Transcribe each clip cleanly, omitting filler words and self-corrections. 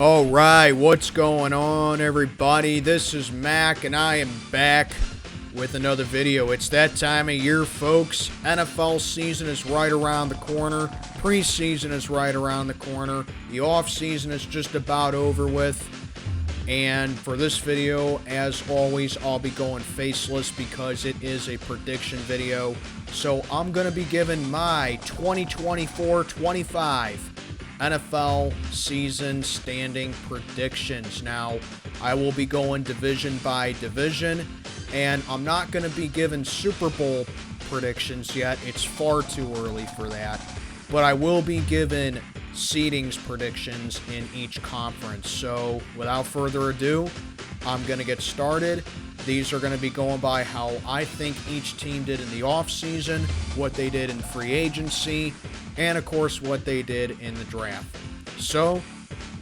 All right, what's going on, everybody? This is Mac, and I am back with another video. It's that time of year, folks. NFL season is right around the corner. Preseason is right around the corner. The offseason is just about over with. And for this video, as always, I'll be going faceless because it is a prediction video. So I'm going to be giving my 2024-25 NFL season standing predictions. Now, I will be going division by division, and I'm not going to be giving Super Bowl predictions yet. It's far too early for that. But I will be giving seedings predictions in each conference. So, without further ado, I'm going to get started. These are going to be going by how I think each team did in the offseason, what they did in free agency, and of course what they did in the draft. So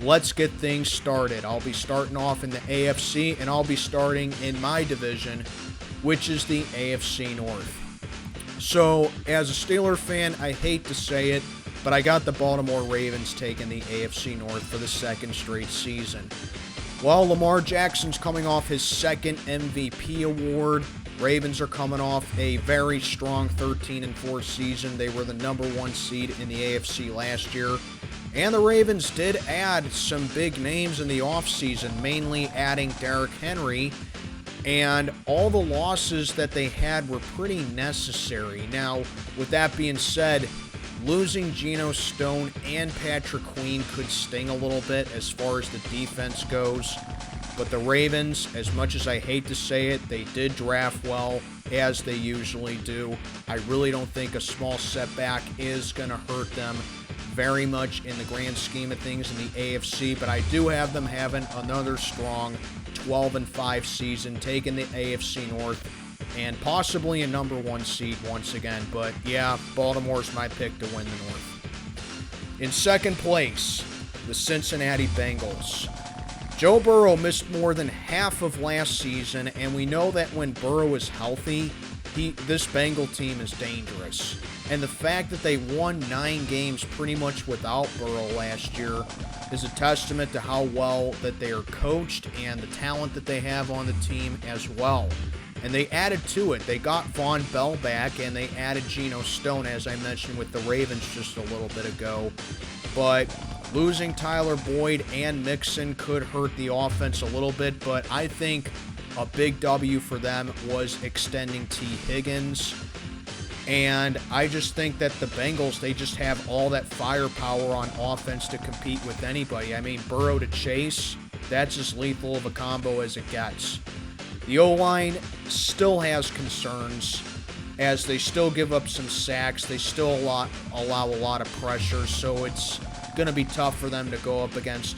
let's get things started. I'll be starting off in the AFC, and I'll be starting in my division, which is the AFC North. So as a Steelers fan, I hate to say it, but I got the Baltimore Ravens taking the AFC North for the second straight season. Well, Lamar Jackson's coming off his second MVP award. Ravens are coming off a very strong 13-4 season. They were the #1 seed in the AFC last year. And the Ravens did add some big names in the offseason, mainly adding Derrick Henry. And all the losses that they had were pretty necessary. Now, with that being said, losing Geno Stone and Patrick Queen could sting a little bit as far as the defense goes. But the Ravens, as much as I hate to say it, they did draft well, as they usually do. I really don't think a small setback is going to hurt them very much in the grand scheme of things in the AFC. But I do have them having another strong 12-5 season, taking the AFC North, and possibly a #1 seed once again. But yeah, Baltimore's my pick to win the North. In second place, the Cincinnati Bengals. Joe Burrow missed more than half of last season, and we know that when Burrow is healthy, this Bengal team is dangerous. And the fact that they won 9 games pretty much without Burrow last year is a testament to how well that they are coached and the talent that they have on the team as well. And they added to it. They got Von Bell back, and they added Geno Stone, as I mentioned with the Ravens just a little bit ago. But losing Tyler Boyd and Mixon could hurt the offense a little bit, but I think a big W for them was extending T. Higgins. And I just think that the Bengals, they just have all that firepower on offense to compete with anybody. I mean, Burrow to Chase, that's as lethal of a combo as it gets. The O-line still has concerns, as they still give up some sacks. They still allow a lot of pressure, so it's going to be tough for them to go up against,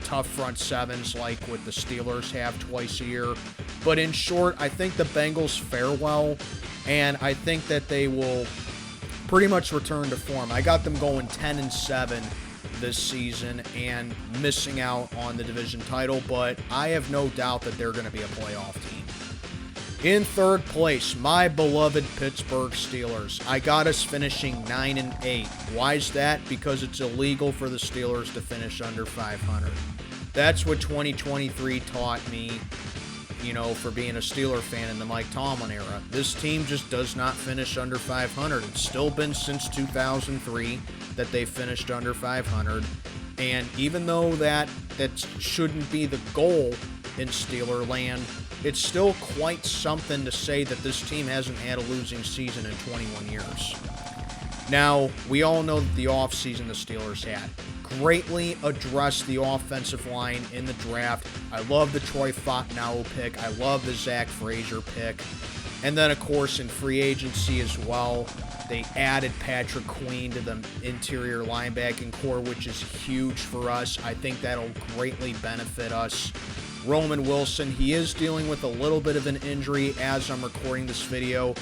tough front sevens like what the Steelers have twice a year. But in short, I think the Bengals fare well, and I think that they will pretty much return to form. I got them going 10-7 this season and missing out on the division title, but I have no doubt that they're going to be a playoff team. In third place, my beloved Pittsburgh Steelers. I got us finishing 9-8. Why is that? Because it's illegal for the Steelers to finish under 500. That's what 2023 taught me, for being a Steeler fan in the Mike Tomlin era. This team just does not finish under 500. It's still been since 2003 that they finished under 500. And even though that shouldn't be the goal in Steeler land, it's still quite something to say that this team hasn't had a losing season in 21 years. Now, we all know that the offseason the Steelers had greatly addressed the offensive line in the draft. I love the Troy Fontenot pick. I love the Zach Frazier pick. And then, of course, in free agency as well, they added Patrick Queen to the interior linebacking core, which is huge for us. I think that'll greatly benefit us. Roman Wilson, he is dealing with a little bit of an injury as I'm recording this video.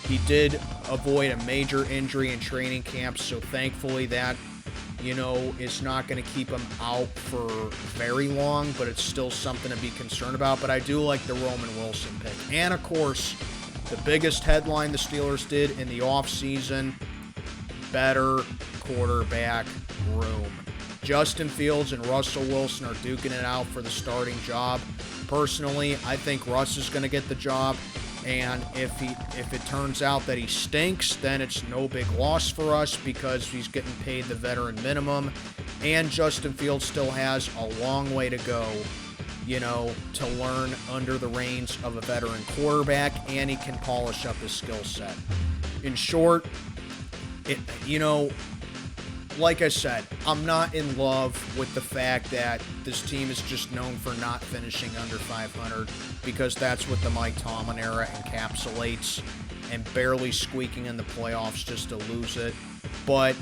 He did avoid a major injury in training camp, so thankfully that, is not going to keep him out for very long, but it's still something to be concerned about. But I do like the Roman Wilson pick. And, of course, the biggest headline the Steelers did in the offseason, better quarterback room. Justin Fields and Russell Wilson are duking it out for the starting job. Personally, I think Russ is going to get the job, and if it turns out that he stinks, then it's no big loss for us because he's getting paid the veteran minimum, and Justin Fields still has a long way to go, to learn under the reins of a veteran quarterback, and he can polish up his skill set. In short, like I said, I'm not in love with the fact that this team is just known for not finishing under 500 because that's what the Mike Tomlin era encapsulates, and barely squeaking in the playoffs just to lose it. But,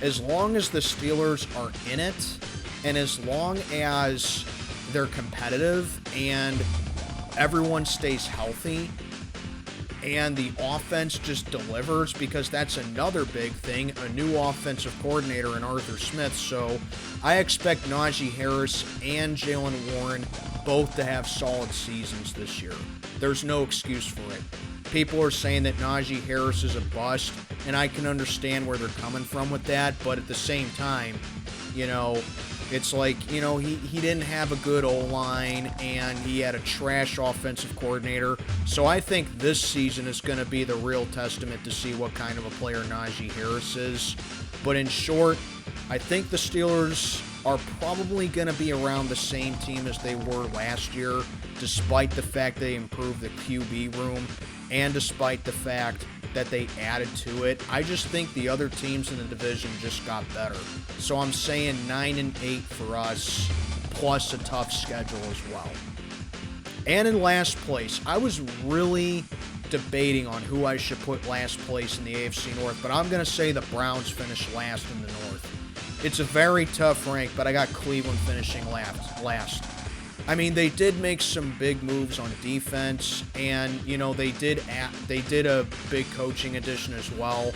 as long as the Steelers are in it, and as long as they're competitive and everyone stays healthy, and the offense just delivers, because that's another big thing, a new offensive coordinator in Arthur Smith. So I expect Najee Harris and Jalen Warren both to have solid seasons this year. There's no excuse for it. People are saying that Najee Harris is a bust, and I can understand where they're coming from with that, but at the same time, it's like, he didn't have a good O-line, and he had a trash offensive coordinator. So I think this season is going to be the real testament to see what kind of a player Najee Harris is. But in short, I think the Steelers are probably going to be around the same team as they were last year, despite the fact they improved the QB room, and despite the fact that they added to it. I just think the other teams in the division just got better. So I'm saying 9-8 for us, plus a tough schedule as well. And in last place, I was really debating on who I should put last place in the AFC North, but I'm going to say the Browns finished last in the North. It's a very tough rank, but I got Cleveland finishing last. I mean, they did make some big moves on defense, and they did a big coaching addition as well.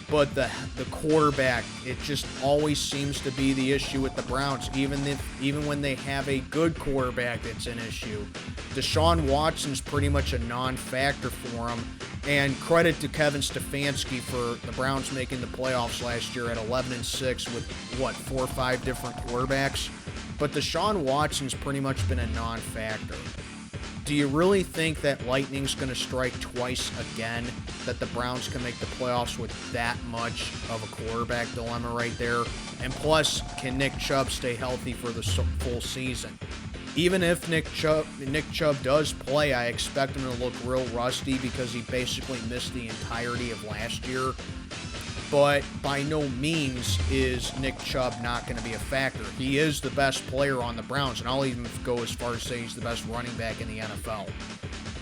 But the quarterback, it just always seems to be the issue with the Browns, even when they have a good quarterback, that's an issue. Deshaun Watson's pretty much a non-factor for them, and credit to Kevin Stefanski for the Browns making the playoffs last year at 11-6 with 4 or 5 different quarterbacks. But Deshaun Watson's pretty much been a non-factor. Do you really think that Lightning's going to strike twice again, that the Browns can make the playoffs with that much of a quarterback dilemma right there? And plus, can Nick Chubb stay healthy for the full season? Even if Nick Chubb does play, I expect him to look real rusty because he basically missed the entirety of last year. But by no means is Nick Chubb not going to be a factor. He is the best player on the Browns, and I'll even go as far as say he's the best running back in the NFL.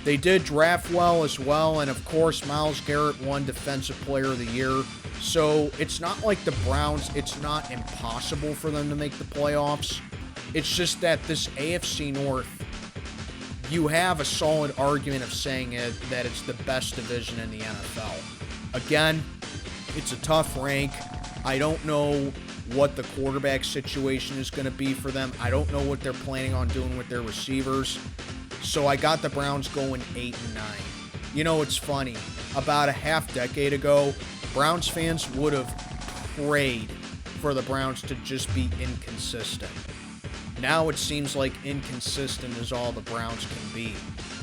They did draft well as well, and of course, Myles Garrett won Defensive Player of the Year. So it's not like the Browns, it's not impossible for them to make the playoffs. It's just that this AFC North, you have a solid argument of saying that it's the best division in the NFL. Again, it's a tough rank. I don't know what the quarterback situation is going to be for them. I don't know what they're planning on doing with their receivers. So I got the Browns going 8-9. It's funny. About a half decade ago, Browns fans would have prayed for the Browns to just be inconsistent. Now it seems like inconsistent is all the Browns can be.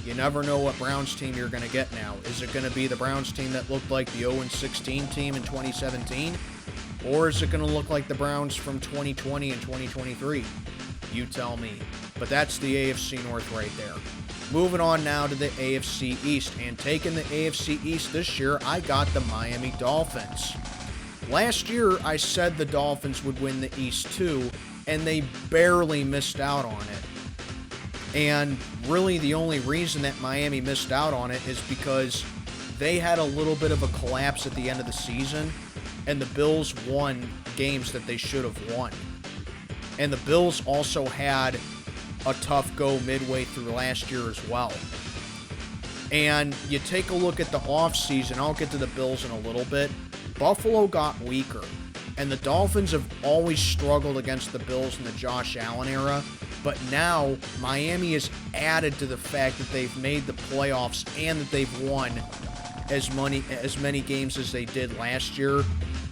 You never know what Browns team you're going to get now. Is it going to be the Browns team that looked like the 0-16 team in 2017? Or is it going to look like the Browns from 2020 and 2023? You tell me. But that's the AFC North right there. Moving on now to the AFC East. And taking the AFC East this year, I got the Miami Dolphins. Last year, I said the Dolphins would win the East too, and they barely missed out on it. And really the only reason that Miami missed out on it is because they had a little bit of a collapse at the end of the season, and the Bills won games that they should have won. And the Bills also had a tough go midway through last year as well. And you take a look at the offseason, I'll get to the Bills in a little bit. Buffalo got weaker, and the Dolphins have always struggled against the Bills in the Josh Allen era. But now, Miami is added to the fact that they've made the playoffs and that they've won as many games as they did last year.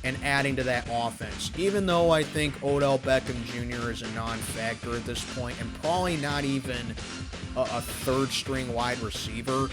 and adding to that offense. Even though I think Odell Beckham Jr. is a non-factor at this point and probably not even a third-string wide receiver,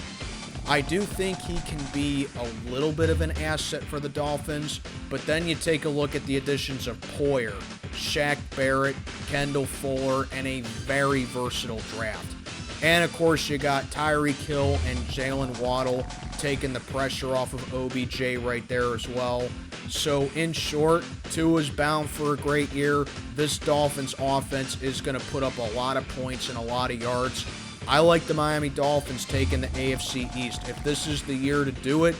I do think he can be a little bit of an asset for the Dolphins, but then you take a look at the additions of Poyer, Shaq Barrett, Kendall Fuller, and a very versatile draft. And of course you got Tyreek Hill and Jalen Waddle taking the pressure off of OBJ right there as well. So in short, Tua's bound for a great year. This Dolphins offense is going to put up a lot of points and a lot of yards. I like the Miami Dolphins taking the AFC East. If this is the year to do it,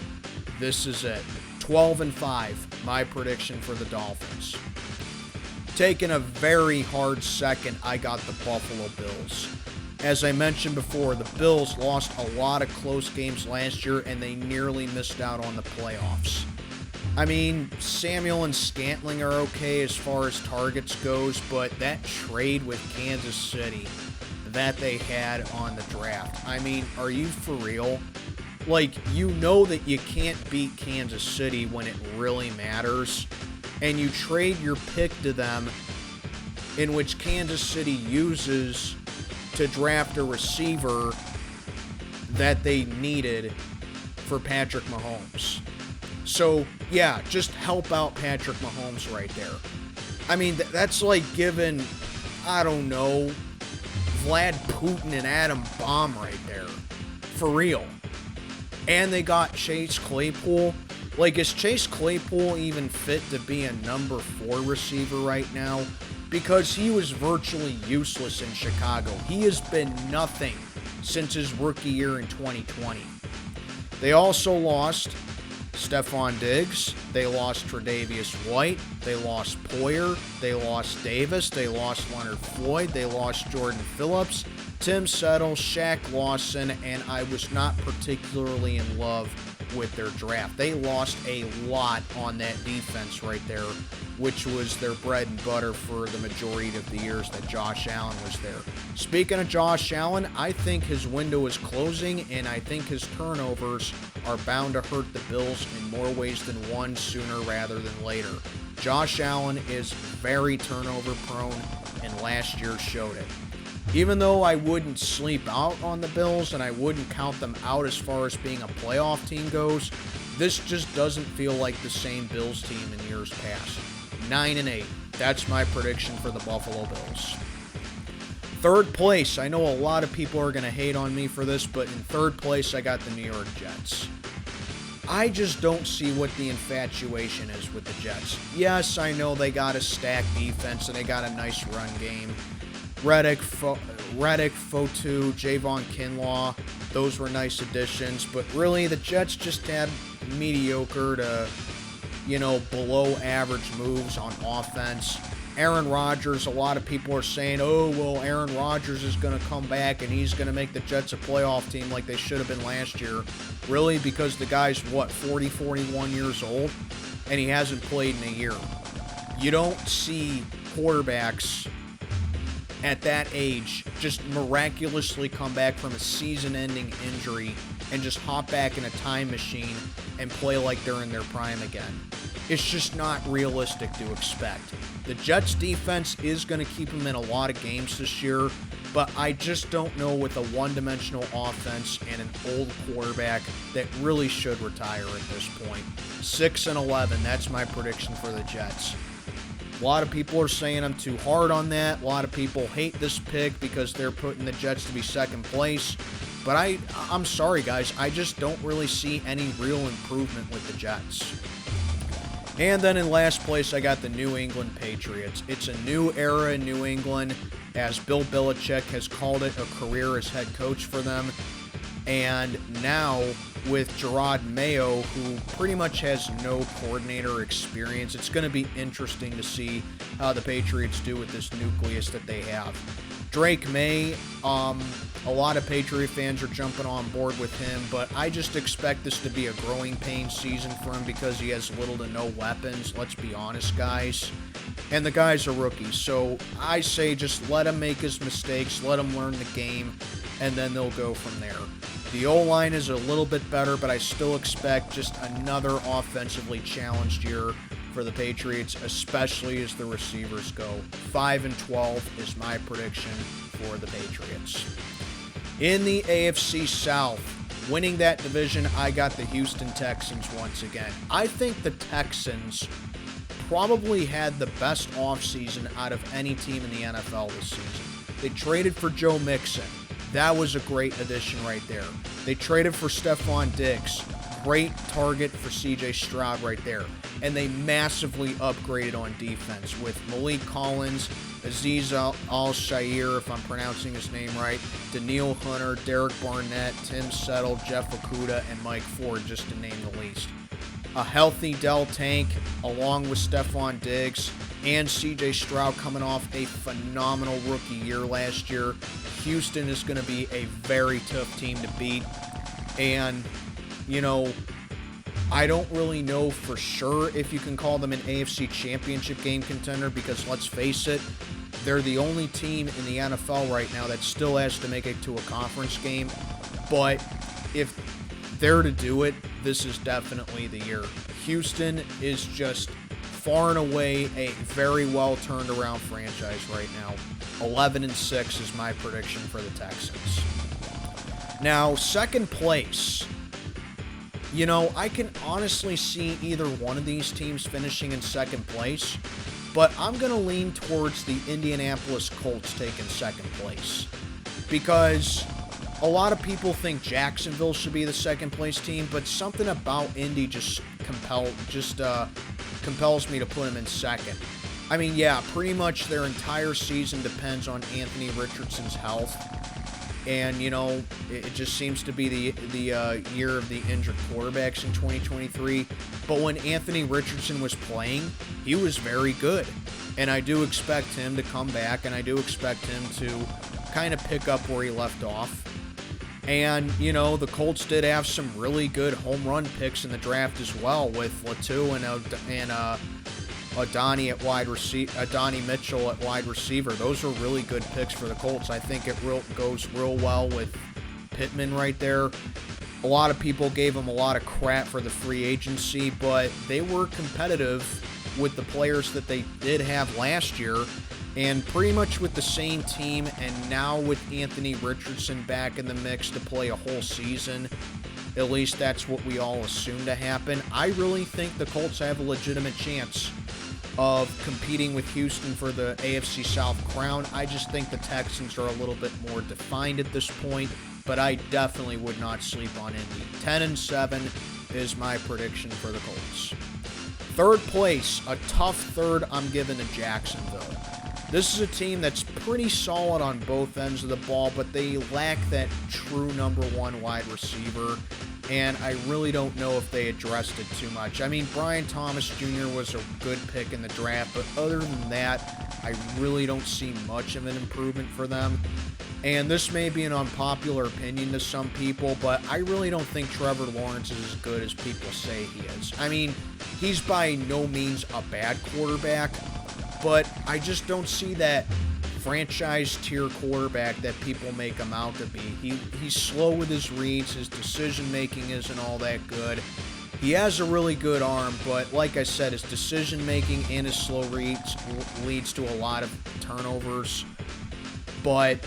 this is it. 12-5, my prediction for the Dolphins. Taking a very hard second, I got the Buffalo Bills. As I mentioned before, the Bills lost a lot of close games last year, and they nearly missed out on the playoffs. I mean, Samuel and Scantling are okay as far as targets goes, but that trade with Kansas City that they had on the draft, I mean, are you for real? Like, you know that you can't beat Kansas City when it really matters, and you trade your pick to them, in which Kansas City uses to draft a receiver that they needed for Patrick Mahomes. So, yeah, just help out Patrick Mahomes right there. I mean, that's like giving, I don't know, Vlad Putin and Adam Baum right there. For real. And they got Chase Claypool. Like, is Chase Claypool even fit to be a number 4 receiver right now? Because he was virtually useless in Chicago. He has been nothing since his rookie year in 2020. They also lost Stephon Diggs, they lost Tre'Davious White, they lost Poyer, they lost Davis, they lost Leonard Floyd, they lost Jordan Phillips, Tim Settle, Shaq Lawson, and I was not particularly in love with their draft. They lost a lot on that defense right there, which was their bread and butter for the majority of the years that Josh Allen was there. Speaking of Josh Allen, I think his window is closing, and I think his turnovers are bound to hurt the Bills in more ways than one, sooner rather than later. Josh Allen is very turnover prone, and last year showed it. Even though I wouldn't sleep out on the Bills and I wouldn't count them out as far as being a playoff team goes, this just doesn't feel like the same Bills team in years past. 9-8. That's my prediction for the Buffalo Bills. Third place. I know a lot of people are going to hate on me for this, but in third place, I got the New York Jets. I just don't see what the infatuation is with the Jets. Yes, I know they got a stacked defense and they got a nice run game. Reddick, Fotu, Javon Kinlaw, those were nice additions, but really the Jets just had mediocre to, below average moves on offense. Aaron Rodgers, a lot of people are saying, oh, well, Aaron Rodgers is going to come back and he's going to make the Jets a playoff team like they should have been last year. Really? Because the guy's, 40, 41 years old, and he hasn't played in a year. You don't see quarterbacks at that age just miraculously come back from a season-ending injury and just hop back in a time machine and play like they're in their prime again. It's just not realistic to expect. The Jets defense is going to keep them in a lot of games this year, but I just don't know with a one-dimensional offense and an old quarterback that really should retire at this point. 6-11, that's my prediction for the Jets. A lot of people are saying I'm too hard on that. A lot of people hate this pick because they're putting the Jets to be second place. But I'm sorry, guys. I just don't really see any real improvement with the Jets. And then in last place, I got the New England Patriots. It's a new era in New England, as Bill Belichick has called it a career as head coach for them. And now with Gerard Mayo, who pretty much has no coordinator experience, it's going to be interesting to see how the Patriots do with this nucleus that they have. Drake May, a lot of Patriot fans are jumping on board with him, but I just expect this to be a growing pain season for him because he has little to no weapons, let's be honest, guys. And the guy's a rookie, so I say just let him make his mistakes, let him learn the game, and then they'll go from there. The O-line is a little bit better, but I still expect just another offensively challenged year for the Patriots, especially as the receivers go. 5-12 is my prediction for the Patriots. In the AFC South, winning that division, I got the Houston Texans once again. I think the Texans probably had the best offseason out of any team in the NFL this season. They traded for Joe Mixon. That was a great addition right there. They traded for Stephon Diggs. Great target for C.J. Stroud right there. And they massively upgraded on defense with Malik Collins, Azeez Al-Shaair, if I'm pronouncing his name right, Danielle Hunter, Derek Barnett, Tim Settle, Jeff Okudah, and Mike Ford, just to name the least. A healthy Del Tank, along with Stephon Diggs and C.J. Stroud coming off a phenomenal rookie year last year. Houston is going to be a very tough team to beat. And, you know, I don't really know for sure if you can call them an AFC Championship game contender because, let's face it, they're the only team in the NFL right now that still has to make it to a conference game. But if they're to do it, this is definitely the year. Houston is just far and away a very well turned around franchise right now. 11-6 is my prediction for the Texans. Now, second place. You know, I can honestly see either one of these teams finishing in second place, but I'm going to lean towards the Indianapolis Colts taking second place because a lot of people think Jacksonville should be the second place team, but something about Indy just compels me to put them in second. I mean, yeah, pretty much their entire season depends on Anthony Richardson's health. And, you know, it just seems to be the year of the injured quarterbacks in 2023. But when Anthony Richardson was playing, he was very good. And I do expect him to come back, and I do expect him to kind of pick up where he left off. And, you know, the Colts did have some really good home run picks in the draft as well with Latu and Adonai Mitchell at wide receiver. Those were really good picks for the Colts. I think it goes real well with Pittman right there. A lot of people gave him a lot of crap for the free agency, but they were competitive with the players that they did have last year, and pretty much with the same team, and now with Anthony Richardson back in the mix to play a whole season. At least that's what we all assume to happen. I really think the Colts have a legitimate chance of competing with Houston for the AFC South crown. I just think the Texans are a little bit more defined at this point, but I definitely would not sleep on Indy. 10-7 is my prediction for the Colts. Third place, a tough third I'm giving to Jacksonville. This is a team that's pretty solid on both ends of the ball, but they lack that true number one wide receiver, and I really don't know if they addressed it too much. I mean, Brian Thomas Jr. was a good pick in the draft, but other than that, I really don't see much of an improvement for them. And this may be an unpopular opinion to some people, but I really don't think Trevor Lawrence is as good as people say he is. I mean, he's by no means a bad quarterback, but I just don't see that franchise tier quarterback that people make him out to be. He's slow with his reads, his decision making isn't all that good. He has a really good arm, but like I said, his decision making and his slow reads leads to a lot of turnovers. But,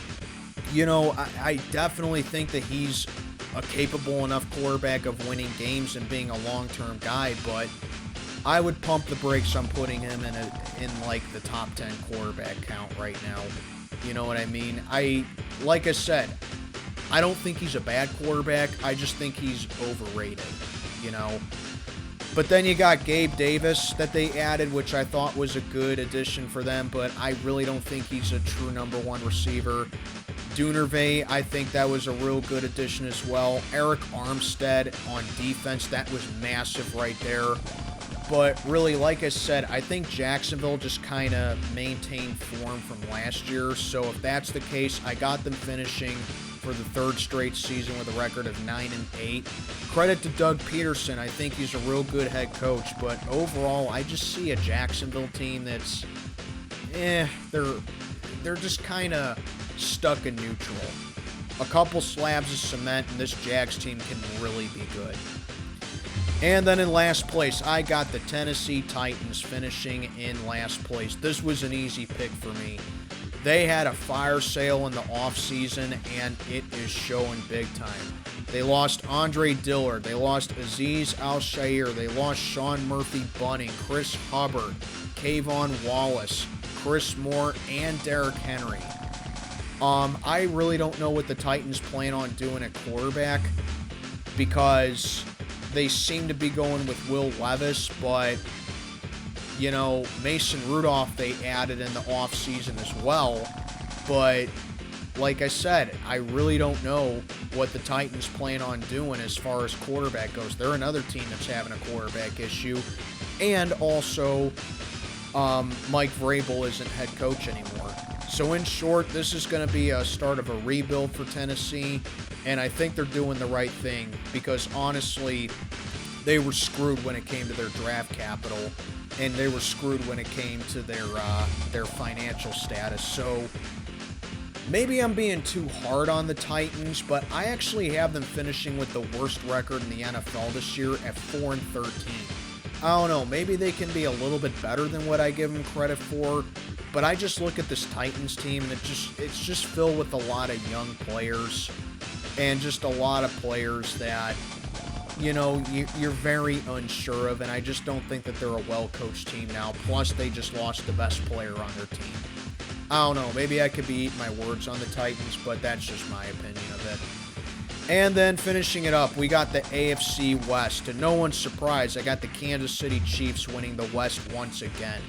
you know, I definitely think that he's a capable enough quarterback of winning games and being a long-term guy, but I would pump the brakes on putting him in like the top 10 quarterback count right now. You know what I mean? Like I said, I don't think he's a bad quarterback. I just think he's overrated, you know. But then you got Gabe Davis that they added, which I thought was a good addition for them, but I really don't think he's a true number one receiver. Dunnervay, I think that was a real good addition as well. Eric Armstead on defense, that was massive right there. But really, like I said, I think Jacksonville just kind of maintained form from last year. So if that's the case, I got them finishing for the third straight season with a record of 9-8. Credit to Doug Peterson. I think he's a real good head coach. But overall, I just see a Jacksonville team that's, they're just kind of stuck in neutral. A couple slabs of cement, and this Jags team can really be good. And then in last place, I got the Tennessee Titans finishing in last place. This was an easy pick for me. They had a fire sale in the offseason, and it is showing big time. They lost Andre Dillard. They lost Azeez Al-Shaair. They lost Sean Murphy-Bunting, Chris Hubbard, Kayvon Wallace, Chris Moore, and Derrick Henry. I really don't know what the Titans plan on doing at quarterback because they seem to be going with Will Levis, but, you know, Mason Rudolph they added in the offseason as well. But, like I said, I really don't know what the Titans plan on doing as far as quarterback goes. They're another team that's having a quarterback issue. And also, Mike Vrabel isn't head coach anymore. So in short, this is going to be a start of a rebuild for Tennessee, and I think they're doing the right thing because honestly, they were screwed when it came to their draft capital, and they were screwed when it came to their financial status. So maybe I'm being too hard on the Titans, but I actually have them finishing with the worst record in the NFL this year at 4-13. I don't know, maybe they can be a little bit better than what I give them credit for, but I just look at this Titans team and it's just filled with a lot of young players and just a lot of players that, you know, you're very unsure of, and I just don't think that they're a well-coached team now. Plus, they just lost the best player on their team. I don't know, maybe I could be eating my words on the Titans, but that's just my opinion of it. And then finishing it up, we got the AFC West. To no one's surprise, I got the Kansas City Chiefs winning the West once again.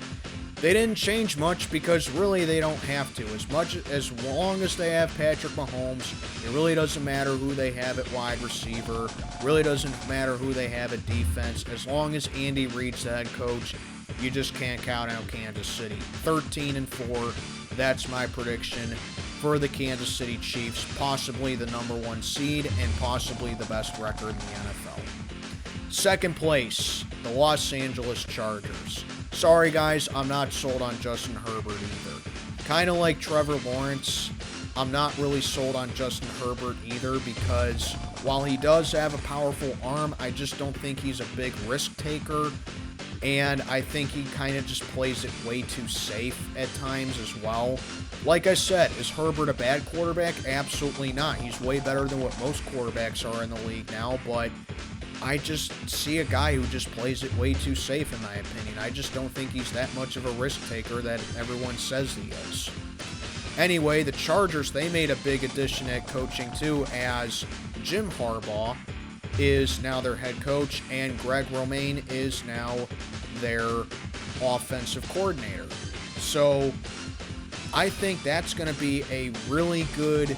They didn't change much because really they don't have to. As long as they have Patrick Mahomes, it really doesn't matter who they have at wide receiver. Really doesn't matter who they have at defense. As long as Andy Reid's the head coach, you just can't count out Kansas City. 13-4, that's my prediction for the Kansas City Chiefs, possibly the #1 seed and possibly the best record in the NFL. Second place, the Los Angeles Chargers. Sorry guys, I'm not sold on Justin Herbert either. Kind of like Trevor Lawrence, I'm not really sold on Justin Herbert either because while he does have a powerful arm, I just don't think he's a big risk taker. And I think he kind of just plays it way too safe at times as well. Like I said, is Herbert a bad quarterback? Absolutely not. He's way better than what most quarterbacks are in the league now, but I just see a guy who just plays it way too safe in my opinion. I just don't think he's that much of a risk taker that everyone says he is. Anyway, the Chargers, they made a big addition at coaching too, as Jim Harbaugh is now their head coach, and Greg Romaine is now their offensive coordinator. So I think that's going to be a really good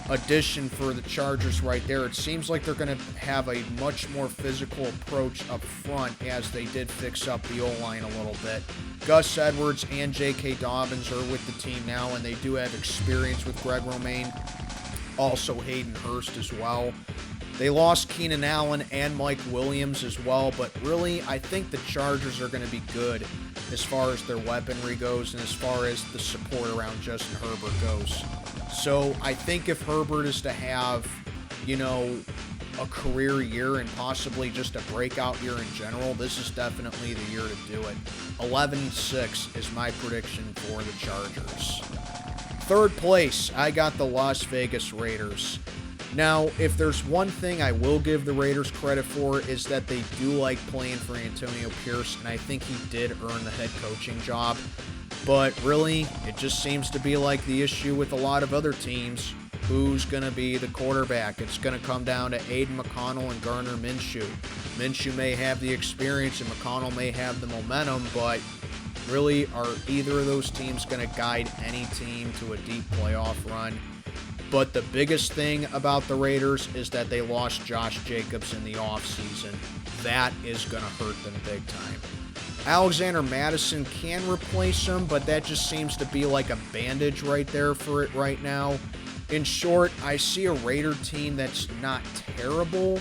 addition for the Chargers right there. It seems like they're going to have a much more physical approach up front as they did fix up the O-line a little bit. Gus Edwards and J.K. Dobbins are with the team now, and they do have experience with Greg Romaine. Also Hayden Hurst as well. They lost Keenan Allen and Mike Williams as well, but really, I think the Chargers are going to be good as far as their weaponry goes and as far as the support around Justin Herbert goes. So I think if Herbert is to have, you know, a career year and possibly just a breakout year in general, this is definitely the year to do it. 11-6 is my prediction for the Chargers. Third place, I got the Las Vegas Raiders. Now, if there's one thing I will give the Raiders credit for is that they do like playing for Antonio Pierce, and I think he did earn the head coaching job. But really, it just seems to be like the issue with a lot of other teams. Who's going to be the quarterback? It's going to come down to Aiden McConnell and Gardner Minshew. Minshew may have the experience and McConnell may have the momentum, but really, are either of those teams going to guide any team to a deep playoff run? But the biggest thing about the Raiders is that they lost Josh Jacobs in the offseason. That is going to hurt them big time. Alexander Mattison can replace him, but that just seems to be like a bandage right there for it right now. In short, I see a Raider team that's not terrible,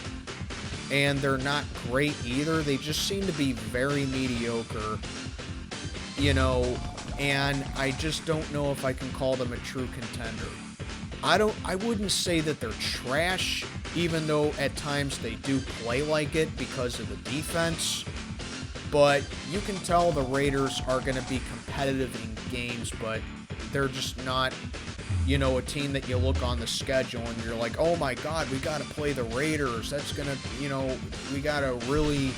and they're not great either. They just seem to be very mediocre, you know, and I just don't know if I can call them a true contender. I wouldn't say that they're trash, even though at times they do play like it because of the defense. But you can tell the Raiders are going to be competitive in games, but they're just not, a team that you look on the schedule and you're like, oh my God, we got to play the Raiders. That's going to, we got to really,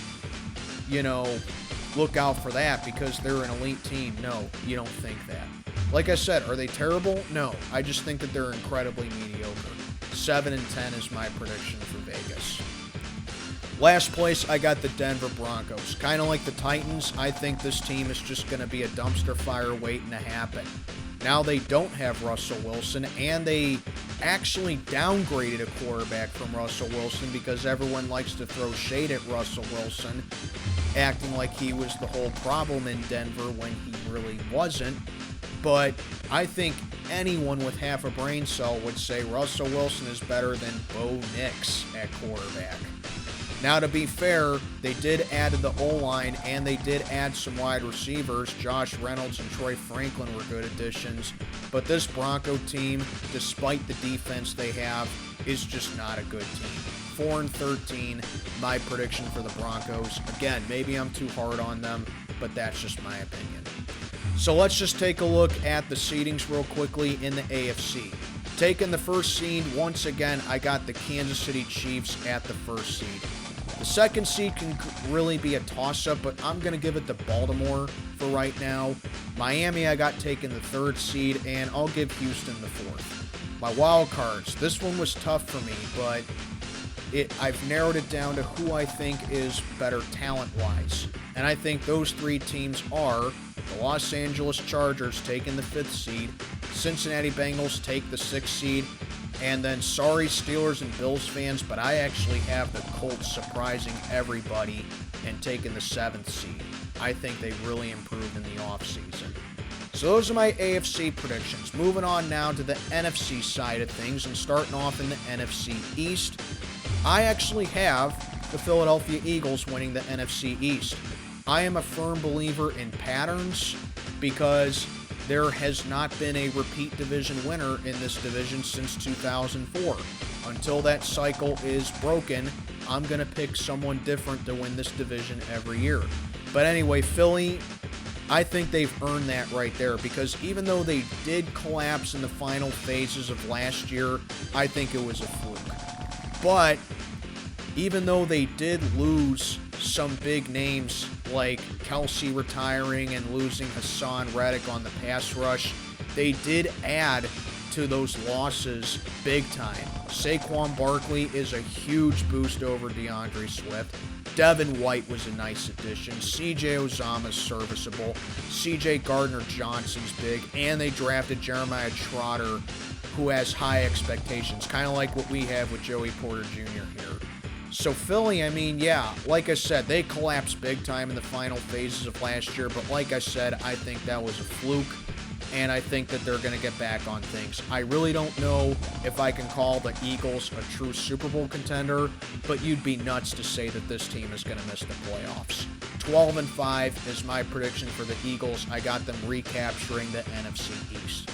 look out for that because they're an elite team. No, you don't think that. Like I said, are they terrible? No. I just think that they're incredibly mediocre. 7-10 is my prediction for Vegas. Last place, I got the Denver Broncos. Kind of like the Titans, I think this team is just going to be a dumpster fire waiting to happen. Now they don't have Russell Wilson, and they actually downgraded a quarterback from Russell Wilson because everyone likes to throw shade at Russell Wilson, acting like he was the whole problem in Denver when he really wasn't. But I think anyone with half a brain cell would say Russell Wilson is better than Bo Nix at quarterback. Now, to be fair, they did add to the O-line, and they did add some wide receivers. Josh Reynolds and Troy Franklin were good additions. But this Bronco team, despite the defense they have, is just not a good team. 4-13, my prediction for the Broncos. Again, maybe I'm too hard on them, but that's just my opinion. So let's just take a look at the seedings real quickly in the AFC. Taking the first seed, once again, I got the Kansas City Chiefs at the first seed. The second seed can really be a toss-up, but I'm going to give it to Baltimore for right now. Miami, I got taken the third seed, and I'll give Houston the fourth. My wild cards, this one was tough for me, but I've narrowed it down to who I think is better talent-wise. And I think those three teams are the Los Angeles Chargers taking the fifth seed, Cincinnati Bengals take the sixth seed, and then sorry Steelers and Bills fans, but I actually have the Colts surprising everybody and taking the seventh seed. I think they really improved in the offseason. So those are my AFC predictions. Moving on now to the NFC side of things and starting off in the NFC East. I actually have the Philadelphia Eagles winning the NFC East. I am a firm believer in patterns because there has not been a repeat division winner in this division since 2004. Until that cycle is broken, I'm going to pick someone different to win this division every year. But anyway, Philly, I think they've earned that right there because even though they did collapse in the final phases of last year, I think it was a fluke. But even though they did lose some big names like Kelsey retiring and losing Hassan Reddick on the pass rush, they did add to those losses big time. Saquon Barkley is a huge boost over DeAndre Swift. Devin White was a nice addition. CJ Uzomah's serviceable. CJ Gardner-Johnson's big. And they drafted Jeremiah Trotter, who has high expectations, kind of like what we have with Joey Porter Jr. here. So Philly, I mean, yeah, like I said, they collapsed big time in the final phases of last year, but like I said, I think that was a fluke, and I think that they're going to get back on things. I really don't know if I can call the Eagles a true Super Bowl contender, but you'd be nuts to say that this team is going to miss the playoffs. 12-5 is my prediction for the Eagles. I got them recapturing the NFC East.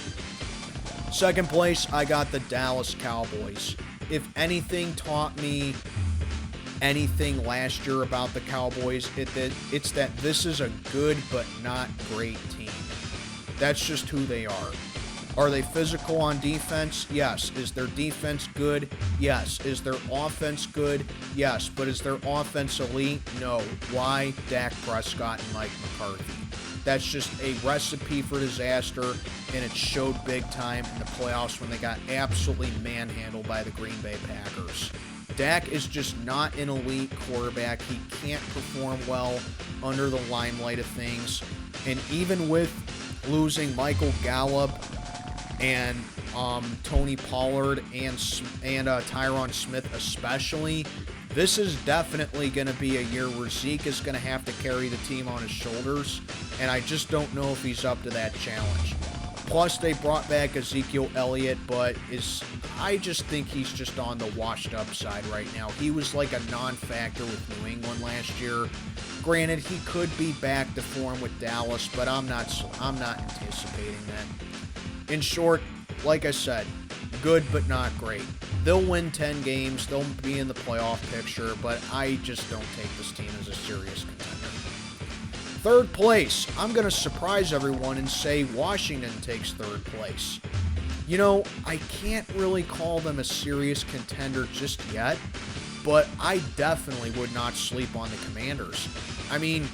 Second place, I got the Dallas Cowboys. If anything taught me anything last year about the Cowboys, it's that this is a good but not great team. That's just who they are. Are they physical on defense? Yes. Is their defense good? Yes. Is their offense good? Yes. But is their offense elite? No. Why? Dak Prescott and Mike McCarthy. That's just a recipe for disaster, and it showed big time in the playoffs when they got absolutely manhandled by the Green Bay Packers. Dak is just not an elite quarterback. He can't perform well under the limelight of things. And even with losing Michael Gallup and Tony Pollard and Tyron Smith especially, this is definitely going to be a year where Zeke is going to have to carry the team on his shoulders, and I just don't know if he's up to that challenge. Plus, they brought back Ezekiel Elliott, but I just think he's just on the washed-up side right now. He was like a non-factor with New England last year. Granted, he could be back to form with Dallas, but I'm not anticipating that. In short, like I said, good but not great. They'll win 10 games, they'll be in the playoff picture, but I just don't take this team as a serious contender. Third place, I'm going to surprise everyone and say Washington takes third place. You know, I can't really call them a serious contender just yet, but I definitely would not sleep on the Commanders. I mean,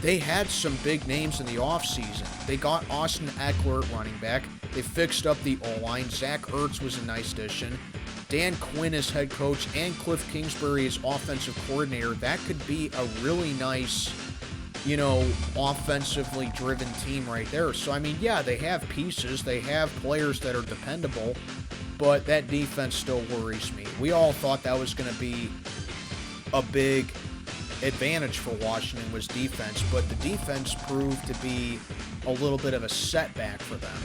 they had some big names in the offseason. They got Austin Eckler at running back. They fixed up the O-line. Zach Ertz was a nice addition. Dan Quinn as head coach and Cliff Kingsbury as offensive coordinator. That could be a really nice, you know, offensively driven team right there. So, I mean, yeah, they have pieces. They have players that are dependable, but that defense still worries me. We all thought that was going to be a big advantage for Washington was defense, but the defense proved to be a little bit of a setback for them.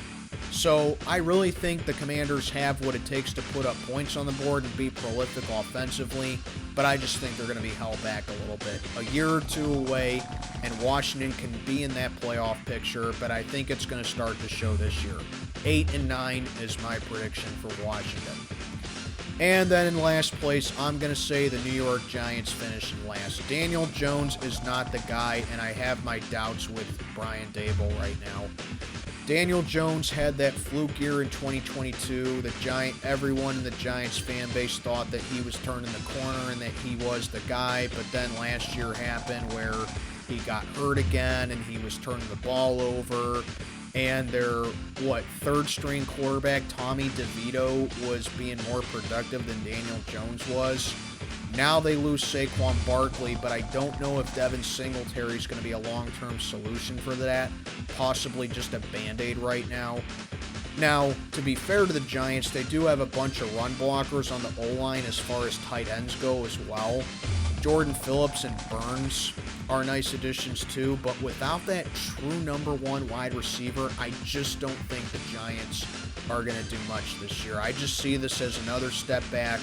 So I really think the Commanders have what it takes to put up points on the board and be prolific offensively, but I just think they're going to be held back a little bit. A year or two away, and Washington can be in that playoff picture, but I think it's going to start to show this year. 8-9 is my prediction for Washington. And then in last place, I'm going to say the New York Giants finish in last. Daniel Jones is not the guy, and I have my doubts with Brian Daboll right now. Daniel Jones had that fluke year in 2022. Everyone in the Giants fan base thought that he was turning the corner and that he was the guy, but then last year happened where he got hurt again and he was turning the ball over. And their, third-string quarterback, Tommy DeVito, was being more productive than Daniel Jones was. Now they lose Saquon Barkley, but I don't know if Devin Singletary is going to be a long-term solution for that. Possibly just a Band-Aid right now. Now, to be fair to the Giants, they do have a bunch of run blockers on the O-line as far as tight ends go as well. Jordan Phillips and Burns are nice additions too, but without that true number one wide receiver, I just don't think the Giants are going to do much this year. I just see this as another step back,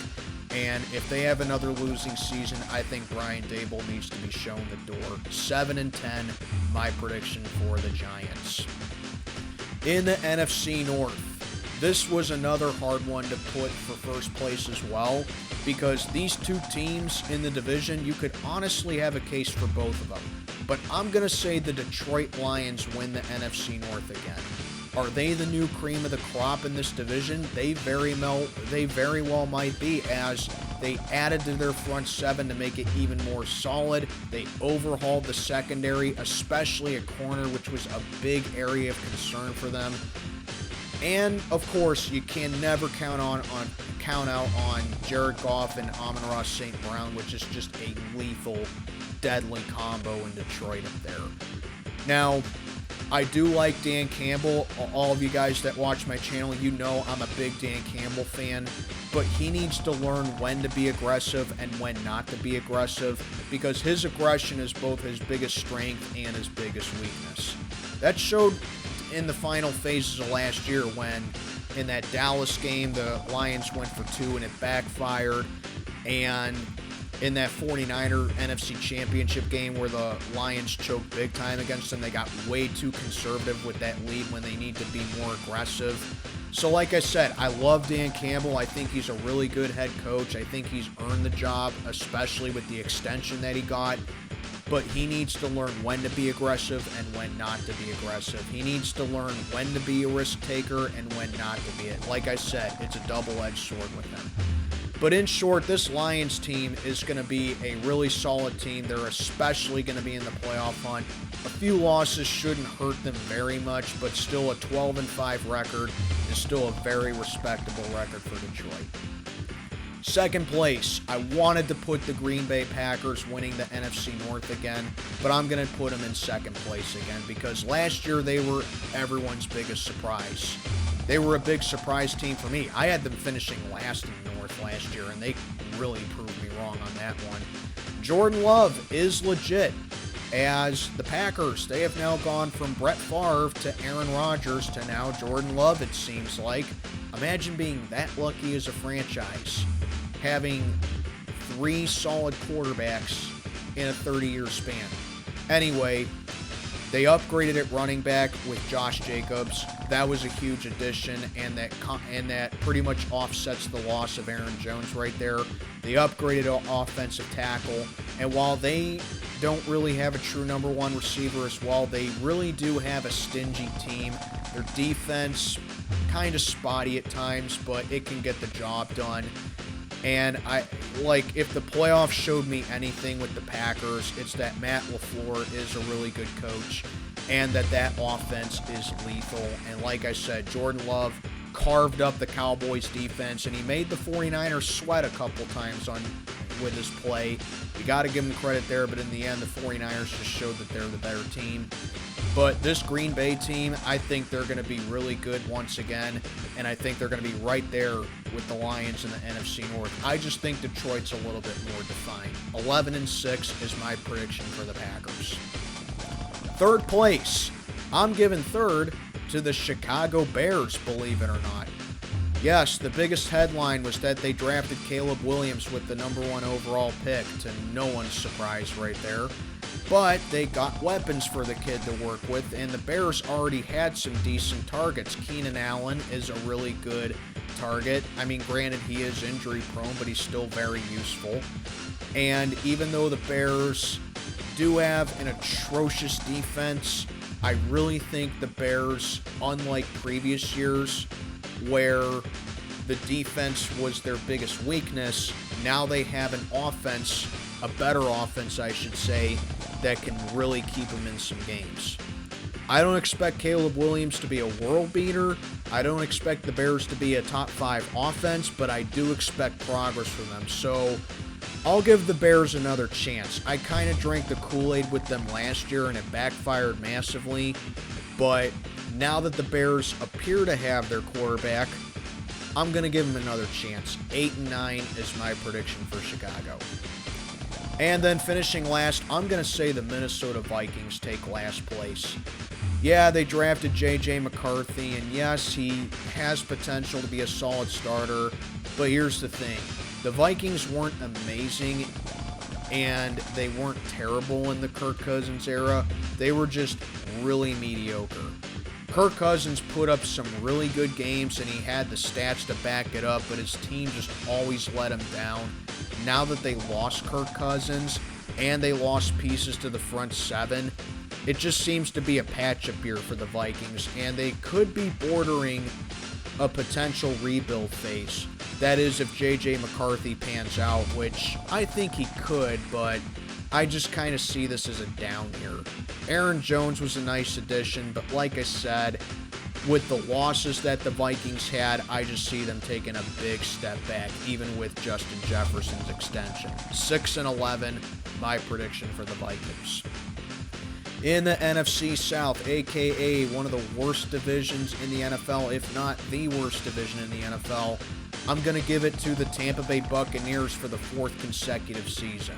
and if they have another losing season, I think Brian Daboll needs to be shown the door. 7-10, my prediction for the Giants. In the NFC North, this was another hard one to put for first place as well, because these two teams in the division, you could honestly have a case for both of them. But I'm going to say the Detroit Lions win the NFC North again. Are they the new cream of the crop in this division? They very well might be, as they added to their front seven to make it even more solid. They overhauled the secondary, especially at corner, which was a big area of concern for them. And of course, you can never count out on Jared Goff and Amon-Ra St. Brown, which is just a lethal, deadly combo in Detroit up there. Now, I do like Dan Campbell. All of you guys that watch my channel, you know I'm a big Dan Campbell fan, but he needs to learn when to be aggressive and when not to be aggressive, because his aggression is both his biggest strength and his biggest weakness. That showed in the final phases of last year when in that Dallas game the Lions went for 2 and it backfired, and in that 49er NFC Championship game where the Lions choked big time against them, they got way too conservative with that lead when they need to be more aggressive. So like I said, I love Dan Campbell. I think he's a really good head coach. I think he's earned the job, especially with the extension that he got. But he needs to learn when to be aggressive and when not to be aggressive. He needs to learn when to be a risk taker and when not to be it. Like I said, it's a double-edged sword with him. But in short, this Lions team is going to be a really solid team. They're especially going to be in the playoff hunt. A few losses shouldn't hurt them very much, but still a 12-5 record is still a very respectable record for Detroit. Second place, I wanted to put the Green Bay Packers winning the NFC North again, but I'm going to put them in second place again because last year they were everyone's biggest surprise. They were a big surprise team for me. I had them finishing last in the North last year, and they really proved me wrong on that one. Jordan Love is legit, as the Packers, they have now gone from Brett Favre to Aaron Rodgers to now Jordan Love, it seems like. Imagine being that lucky as a franchise, having 3 solid quarterbacks in a 30-year span. Anyway, They upgraded at running back with Josh Jacobs. That was a huge addition, and that pretty much offsets the loss of Aaron Jones right there. They upgraded offensive tackle, and while they don't really have a true number one receiver as well, they really do have a stingy team. Their defense, kind of spotty at times, but it can get the job done. And if the playoffs showed me anything with the Packers, it's that Matt LaFleur is a really good coach and that offense is lethal. And like I said, Jordan Love carved up the Cowboys defense, and he made the 49ers sweat a couple times with his play. You got to give him credit there, but in the end, the 49ers just showed that they're the better team. But this Green Bay team, I think they're going to be really good once again, and I think they're going to be right there with the Lions in the NFC North. I just think Detroit's a little bit more defined. 11-6 is my prediction for the Packers. Third place. I'm giving third to the Chicago Bears, believe it or not. Yes, the biggest headline was that they drafted Caleb Williams with the number 1 overall pick, to no one's surprise right there. But they got weapons for the kid to work with, and the Bears already had some decent targets. Keenan Allen is a really good target. I mean, granted, he is injury prone, but he's still very useful. And even though the Bears do have an atrocious defense, I really think the Bears, unlike previous years where the defense was their biggest weakness, now they have an offense, a better offense, I should say, that can really keep them in some games. I don't expect Caleb Williams to be a world beater. I don't expect the Bears to be a top 5 offense, but I do expect progress from them. So I'll give the Bears another chance. I kind of drank the Kool-Aid with them last year, and it backfired massively. But now that the Bears appear to have their quarterback, I'm going to give them another chance. 8-9 is my prediction for Chicago. And then finishing last, I'm going to say the Minnesota Vikings take last place. Yeah, they drafted J.J. McCarthy, and yes, he has potential to be a solid starter, but here's the thing. The Vikings weren't amazing, and they weren't terrible in the Kirk Cousins era. They were just really mediocre. Kirk Cousins put up some really good games, and he had the stats to back it up, but his team just always let him down. Now that they lost Kirk Cousins, and they lost pieces to the front 7, it just seems to be a patch-up year for the Vikings, and they could be bordering a potential rebuild phase. That is, if J.J. McCarthy pans out, which I think he could, but I just kind of see this as a down year. Aaron Jones was a nice addition, but like I said, with the losses that the Vikings had, I just see them taking a big step back, even with Justin Jefferson's extension. 6-11, my prediction for the Vikings. In the NFC South, a.k.a. one of the worst divisions in the NFL, if not the worst division in the NFL, I'm going to give it to the Tampa Bay Buccaneers for the 4th consecutive season.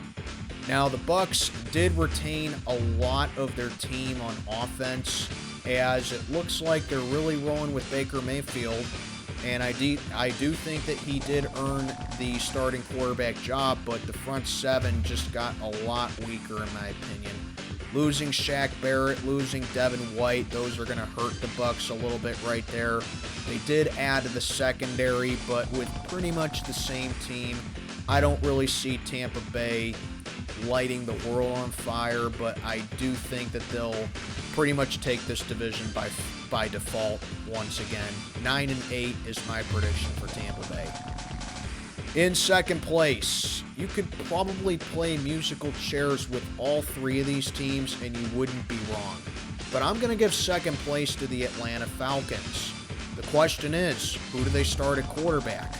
Now, the Bucs did retain a lot of their team on offense, as it looks like they're really rolling with Baker Mayfield, and I do think that he did earn the starting quarterback job, but the front 7 just got a lot weaker in my opinion. Losing Shaq Barrett, losing Devin White, those are going to hurt the Bucs a little bit right there. They did add to the secondary, but with pretty much the same team, I don't really see Tampa Bay lighting the world on fire, but I do think that they'll pretty much take this division by default once again. 9-8 is my prediction for Tampa Bay. In second place, you could probably play musical chairs with all 3 of these teams and you wouldn't be wrong. But I'm going to give second place to the Atlanta Falcons. The question is, who do they start at quarterback?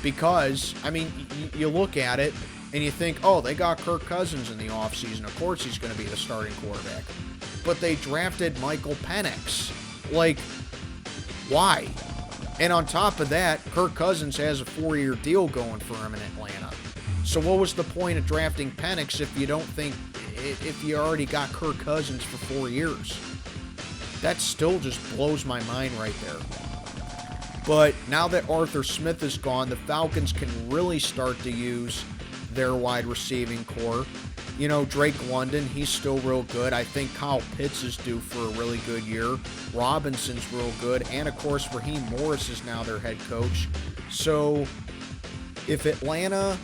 Because, I mean, you look at it and you think, oh, they got Kirk Cousins in the offseason. Of course he's going to be the starting quarterback. But they drafted Michael Penix. Like, why? And on top of that, Kirk Cousins has a 4-year deal going for him in Atlanta. So what was the point of drafting Penix if you already got Kirk Cousins for 4 years? That still just blows my mind right there. But now that Arthur Smith is gone, the Falcons can really start to use their wide receiving core. You know, Drake London, he's still real good. I think Kyle Pitts is due for a really good year. Robinson's real good. And, of course, Raheem Morris is now their head coach. So, if Atlanta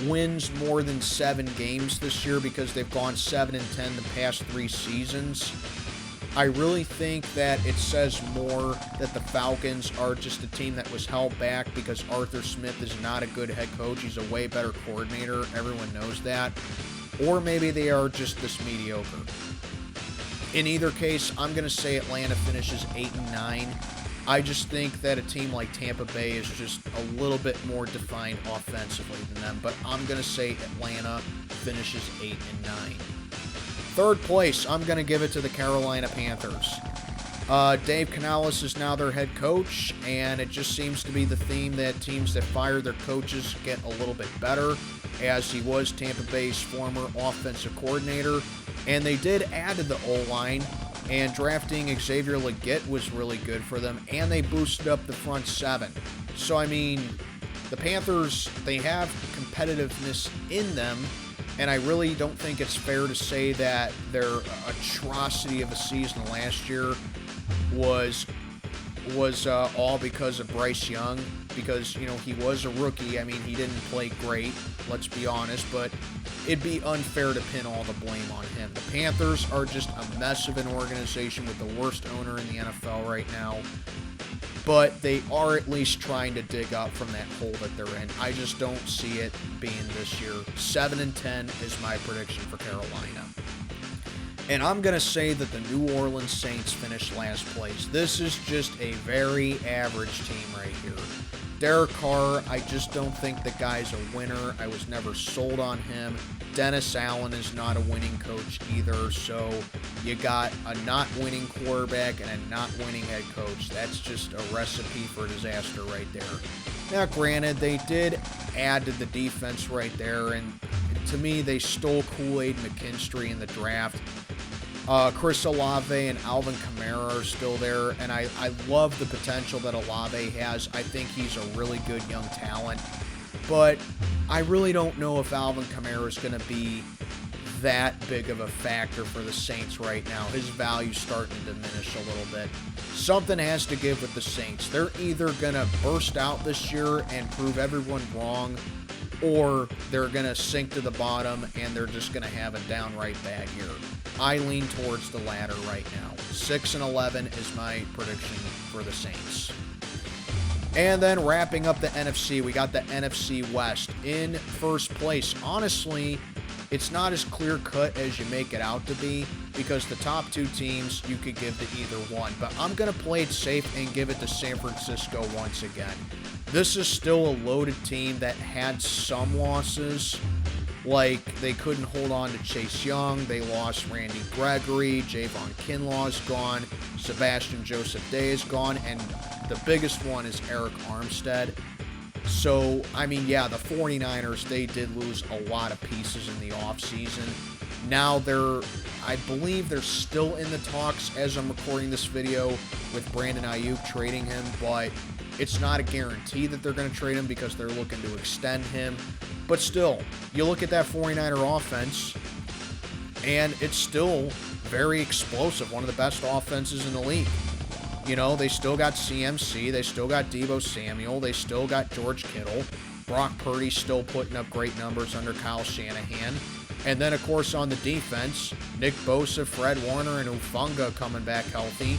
wins more than 7 games this year, because they've gone 7-10 the past 3 seasons, I really think that it says more that the Falcons are just a team that was held back because Arthur Smith is not a good head coach. He's a way better coordinator. Everyone knows that. Or maybe they are just this mediocre. In either case, I'm going to say Atlanta finishes 8-9. I just think that a team like Tampa Bay is just a little bit more defined offensively than them. But I'm going to say Atlanta finishes 8-9. Third place, I'm going to give it to the Carolina Panthers. Dave Canales is now their head coach, and it just seems to be the theme that teams that fire their coaches get a little bit better, as he was Tampa Bay's former offensive coordinator. And they did add to the O-line, and drafting Xavier Legette was really good for them, and they boosted up the front 7. So, I mean, the Panthers, they have competitiveness in them, and I really don't think it's fair to say that their atrocity of a season last year was all because of Bryce Young, because, you know, he was a rookie. I mean, he didn't play great, let's be honest, but it'd be unfair to pin all the blame on him. The Panthers are just a mess of an organization with the worst owner in the NFL right now, but they are at least trying to dig up from that hole that they're in. I just don't see it being this year. 7-10 is my prediction for Carolina. And I'm going to say that the New Orleans Saints finish last place. This is just a very average team right here. Derek Carr, I just don't think the guy's a winner. I was never sold on him. Dennis Allen is not a winning coach either. So you got a not winning quarterback and a not winning head coach. That's just a recipe for disaster right there. Now, granted, they did add to the defense right there. And to me, they stole Kool-Aid McKinstry in the draft. Chris Olave and Alvin Kamara are still there, and I love the potential that Olave has. I think he's a really good young talent, but I really don't know if Alvin Kamara is going to be that big of a factor for the Saints right now. His value's starting to diminish a little bit. Something has to give with the Saints. They're either going to burst out this year and prove everyone wrong, or they're going to sink to the bottom and they're just going to have a downright bad year. I lean towards the latter right now. 6-11 is my prediction for the Saints. And then wrapping up the NFC, we got the NFC West in first place. Honestly, it's not as clear-cut as you make it out to be, because the top 2 teams you could give to either one. But I'm going to play it safe and give it to San Francisco once again. This is still a loaded team that had some losses. Like, they couldn't hold on to Chase Young. They lost Randy Gregory. Javon Kinlaw's gone. Sebastian Joseph Day is gone. And the biggest one is Eric Armstead. So, I mean, yeah, the 49ers, they did lose a lot of pieces in the offseason. Now I believe they're still in the talks as I'm recording this video with Brandon Ayuk trading him, but it's not a guarantee that they're going to trade him because they're looking to extend him. But still, you look at that 49er offense, and it's still very explosive. One of the best offenses in the league. You know, they still got CMC. They still got Deebo Samuel. They still got George Kittle. Brock Purdy's still putting up great numbers under Kyle Shanahan. And then, of course, on the defense, Nick Bosa, Fred Warner, and Ufunga coming back healthy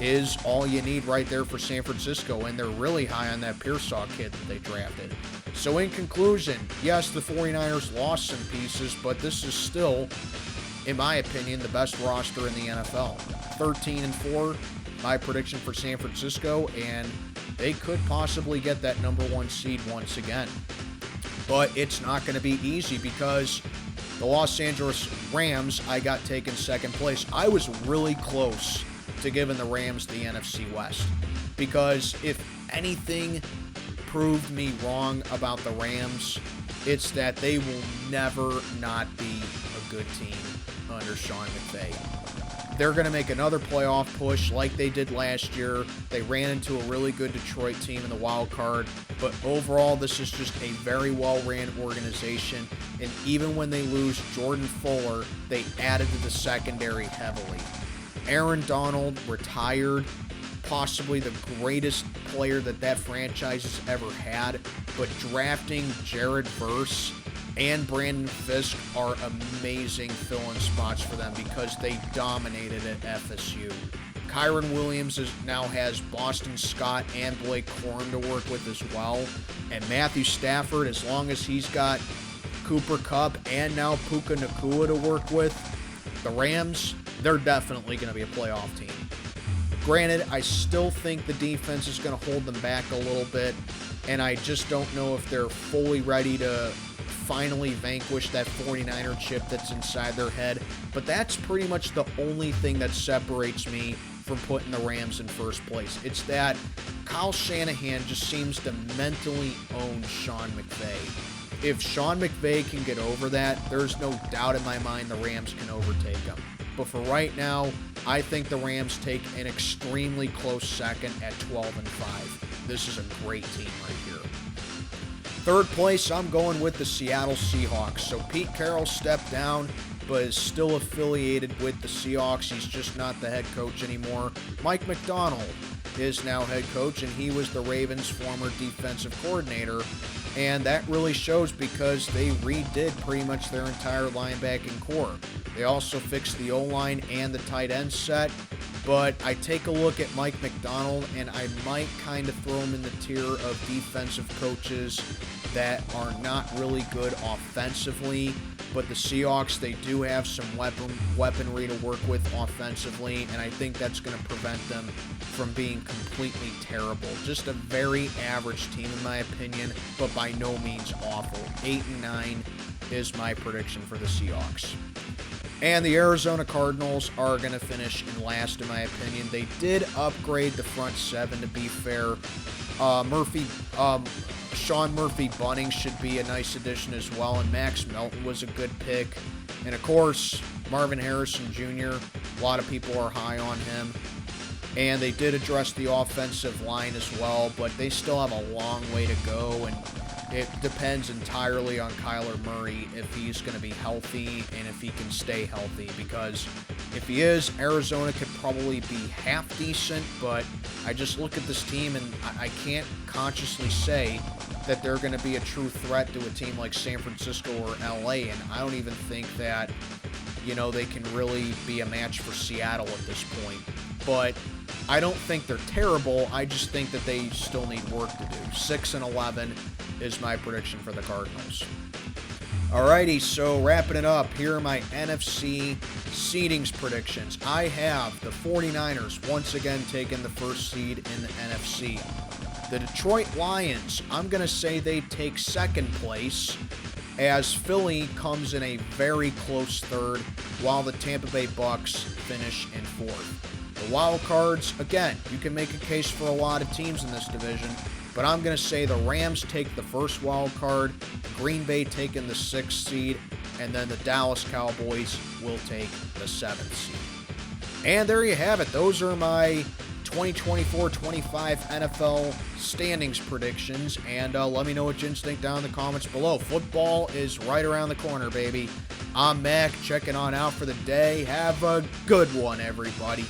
is all you need right there for San Francisco. And they're really high on that Pearsall kid that they drafted. So in conclusion, yes, the 49ers lost some pieces, but this is still, in my opinion, the best roster in the NFL. 13-4, my prediction for San Francisco, and they could possibly get that number 1 seed once again. But it's not going to be easy because the Los Angeles Rams, I got taken second place. I was really close to giving the Rams the NFC West, because if anything proved me wrong about the Rams, it's that they will never not be a good team under Sean McVay. they're going to make another playoff push like they did last year. They ran into a really good Detroit team in the wild card, but overall, this is just a very well-ran organization, and even when they lose Jordan Fuller, they added to the secondary heavily. Aaron Donald retired, possibly the greatest player that franchise has ever had, but drafting Jared Verse and Brandon Fisk are amazing fill-in spots for them because they dominated at FSU. Kyron Williams now has Boston Scott and Blake Corum to work with as well. And Matthew Stafford, as long as he's got Cooper Kupp and now Puka Nacua to work with, the Rams, they're definitely going to be a playoff team. Granted, I still think the defense is going to hold them back a little bit, and I just don't know if they're fully ready to finally vanquish that 49er chip that's inside their head, but that's pretty much the only thing that separates me from putting the Rams in first place. It's that Kyle Shanahan just seems to mentally own Sean McVay. If Sean McVay can get over that, there's no doubt in my mind the Rams can overtake him. But for right now, I think the Rams take an extremely close second at 12-5. This is a great team right here. Third place, I'm going with the Seattle Seahawks. So Pete Carroll stepped down, but is still affiliated with the Seahawks. He's just not the head coach anymore. Mike Macdonald is now head coach, and he was the Ravens' former defensive coordinator. And that really shows because they redid pretty much their entire linebacking core. They also fixed the O-line and the tight end set. But I take a look at Mike Macdonald, and I might kind of throw him in the tier of defensive coaches that are not really good offensively. But the Seahawks, they do have some weaponry to work with offensively, and I think that's going to prevent them from being completely terrible. Just a very average team in my opinion, but by no means awful. 8-9 is my prediction for the Seahawks. And the Arizona Cardinals are going to finish in last in my opinion. They did upgrade the front seven, to be fair. Sean Murphy-Bunting should be a nice addition as well, and Max Melton was a good pick. And of course, Marvin Harrison Jr., a lot of people are high on him. And they did address the offensive line as well, but they still have a long way to go, and it depends entirely on Kyler Murray if he's going to be healthy and if he can stay healthy, because if he is, Arizona could probably be half decent, but I just look at this team and I can't consciously say that they're going to be a true threat to a team like San Francisco or LA, and I don't even think that, they can really be a match for Seattle at this point. But I don't think they're terrible. I just think that they still need work to do. 6-11 is my prediction for the Cardinals. Alrighty, so wrapping it up, here are my NFC seedings predictions. I have the 49ers once again taking the first seed in the NFC. The Detroit Lions, I'm going to say they take second place, as Philly comes in a very close third, while the Tampa Bay Bucks finish in fourth. The wild cards, again, you can make a case for a lot of teams in this division, but I'm going to say the Rams take the first wild card, Green Bay taking the 6th seed, and then the Dallas Cowboys will take the 7th seed. And there you have it. Those are my 2024-25 NFL standings predictions, and let me know what you think down in the comments below. Football is right around the corner, baby. I'm Mac, checking on out for the day. Have a good one, everybody.